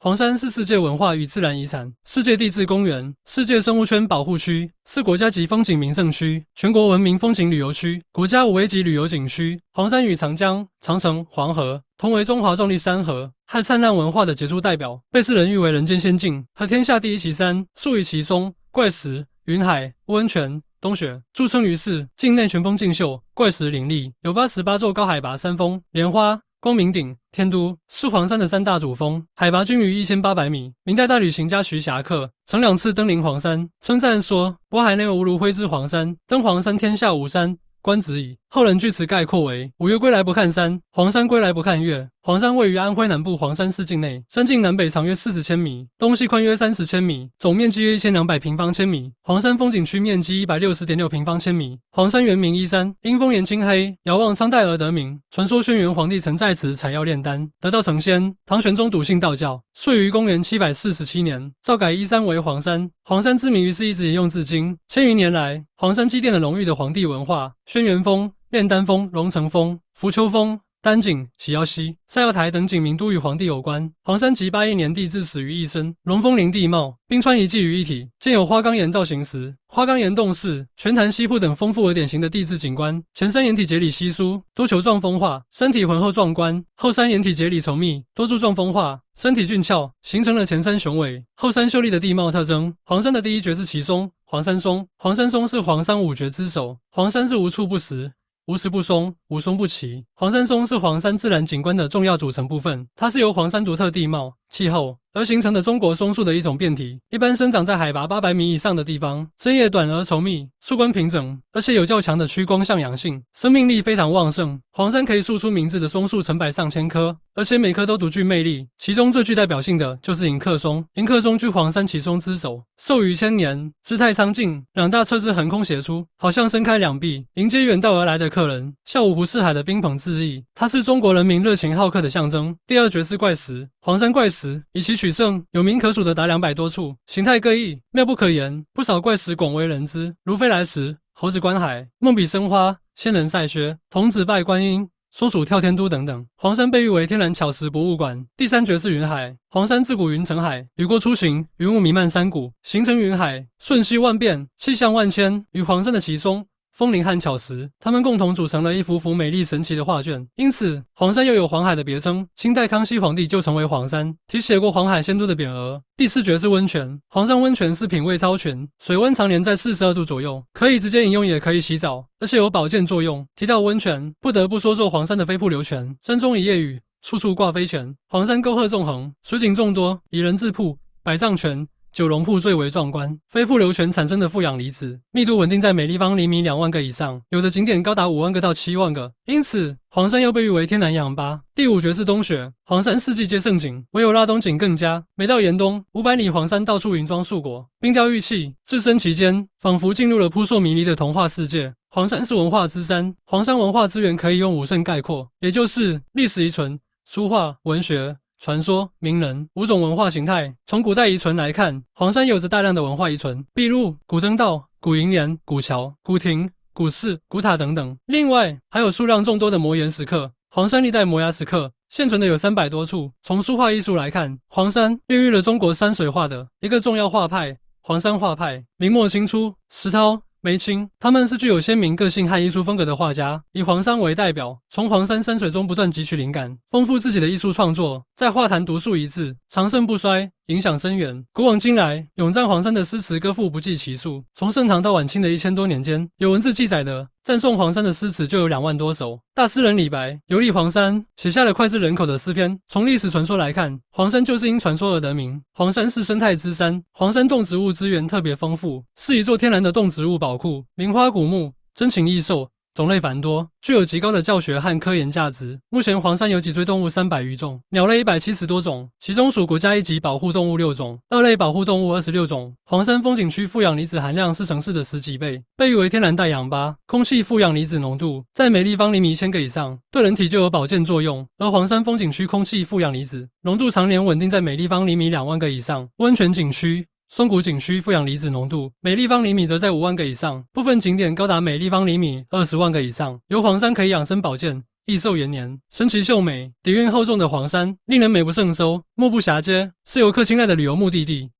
黄山是世界文化与自然遗产、世界地质公园、世界生物圈保护区，是国家级风景名胜区、全国文明风景旅游区、国家5A级旅游景区。黄山与长江、长城、黄河同为中华壮丽山河和灿烂文化的杰出代表，被世人誉为人间仙境和天下第一奇山，数以奇松、怪石、云海、温泉、冬雪，著称于世。境内群峰竞秀，怪石林立，有88座高海拔山峰，莲花、光明顶、天都是黄山的3大主峰，海拔均于1800米。明代大旅行家徐霞客曾2次登临黄山，称赞说：“渤海内无如挥之黄山，登黄山天下无山，观止矣。”后人据此概括为：五岳归来不看山，黄山归来不看岳。黄山位于安徽南部黄山市境内，山径南北长约40千米，东西宽约30千米，总面积约1200平方千米。黄山风景区面积160.6平方千米。黄山原名依山，因峰岩青黑，遥望苍黛而得名。传说轩辕皇帝曾在此采药炼丹，得道成仙。唐玄宗笃信道教，遂于公元747年诏改依山为黄山。黄山之名于是一直沿用至今。千余年来，黄山积淀了浓郁的黄帝文化，轩辕峰、炼丹峰、荣成峰、浮丘峰、丹景、喜腰溪、赛药台等景名都与黄帝有关。黄山集81年地质始于一身，龙峰林地貌、冰川遗迹于一体，建有花岗岩造型石、花岗岩洞室、泉潭溪瀑等丰富而典型的地质景观。前山岩体节理稀疏，多球状风化，山体浑厚壮观；后山岩体节理稠密，多柱状风化，身体俊俏，形成了前山雄伟、后山秀丽的地貌特征。黄山的第一绝是奇松，黄山松。黄山松是黄山5绝之首。黄山是无处不实，无石不松，无松不奇。黄山松是黄山自然景观的重要组成部分，它是由黄山独特地貌、气候而形成的中国松树的一种变体，一般生长在海拔800米以上的地方，针叶短而稠密，树冠平整，而且有较强的趋光向阳性，生命力非常旺盛。黄山可以树出名字的松树成百上千棵，而且每棵都独具魅力。其中最具代表性的就是迎客松。迎客松居黄山奇松之首，寿逾1000年，姿态苍劲，2大侧枝横空斜出，好像伸开两臂，迎接远道而来的客人，像五湖四海的宾朋致意。它是中国人民热情好客的象征。第二绝是怪石。黄山怪石以其取胜，有名可数的达200多处，形态各异，妙不可言。不少怪石广为人知，如飞来石、猴子观海、梦比生花、仙人赛靴、童子拜观音、松鼠跳天都等等。黄山被誉为天然巧石博物馆。第3绝是云海。黄山自古云成海，雨过初晴，云雾弥漫山谷，形成云海，瞬息万变，气象万千。与黄山的奇松、枫林和巧石，它们共同组成了一幅幅美丽神奇的画卷，因此黄山又有黄海的别称。清代康熙皇帝就曾为黄山题写过黄海仙都的匾额。第4绝是温泉。黄山温泉是品味超群，水温常年在42度左右，可以直接饮用也可以洗澡，而且有保健作用。提到温泉，不得不说说黄山的飞瀑流泉。山中一夜雨，处处挂飞泉。黄山沟壑纵横，水景众多，以人字瀑、百丈泉、九龙瀑最为壮观。飞瀑流泉产生的负氧离子密度稳定在每立方厘米2万个以上，有的景点高达5万个到7万个，因此黄山又被誉为天然氧吧。第5绝是冬雪。黄山四季皆盛景，唯有腊冬景更佳。每到严冬，500里黄山到处云装树果，冰雕玉砌，置身其间，仿佛进入了扑朔迷离的童话世界。黄山是文化之山，黄山文化资源可以用5胜概括，也就是历史遗存、书画、文学、传说、名人5种文化形态。从古代遗存来看，黄山有着大量的文化遗存，比如古登道、古楹联、古桥、古亭、古寺、古塔等等。另外，还有数量众多的摩岩石刻。黄山历代摩崖石刻现存的有300多处。从书画艺术来看，黄山孕育了中国山水画的一个重要画派——黄山画派。明末清初，石涛、梅青，他们是具有鲜明个性和艺术风格的画家，以黄山为代表，从黄山山水中不断汲取灵感，丰富自己的艺术创作，在画坛独树一帜，长盛不衰，影响深远。古往今来，咏赞黄山的诗词歌赋不计其数。从盛唐到晚清的1000多年间，有文字记载的赞颂黄山的诗词就有2万多首。大诗人李白游历黄山，写下了脍炙人口的诗篇。从历史传说来看，黄山就是因传说而得名。黄山是生态之山，黄山动植物资源特别丰富，是一座天然的动植物宝库，名花古木，珍禽异兽，种类繁多，具有极高的教学和科研价值。目前黄山有脊椎动物300余种，鸟类170多种，其中属国家一级保护动物6种，2类保护动物26种。黄山风景区负氧离子含量是城市的10几倍，被誉为天然带氧吧。空气负氧离子浓度在每立方厘米1000个以上，对人体就有保健作用。而黄山风景区空气负氧离子浓度常年稳定在每立方厘米2万个以上。温泉景区、松谷景区负氧离子浓度每立方厘米则在5万个以上，部分景点高达每立方厘米20万个以上。由黄山可以养生保健，益寿延年，升旗秀美，底蕴厚重的黄山，令人美不胜收，目不暇接，是游客青睐的旅游目的地。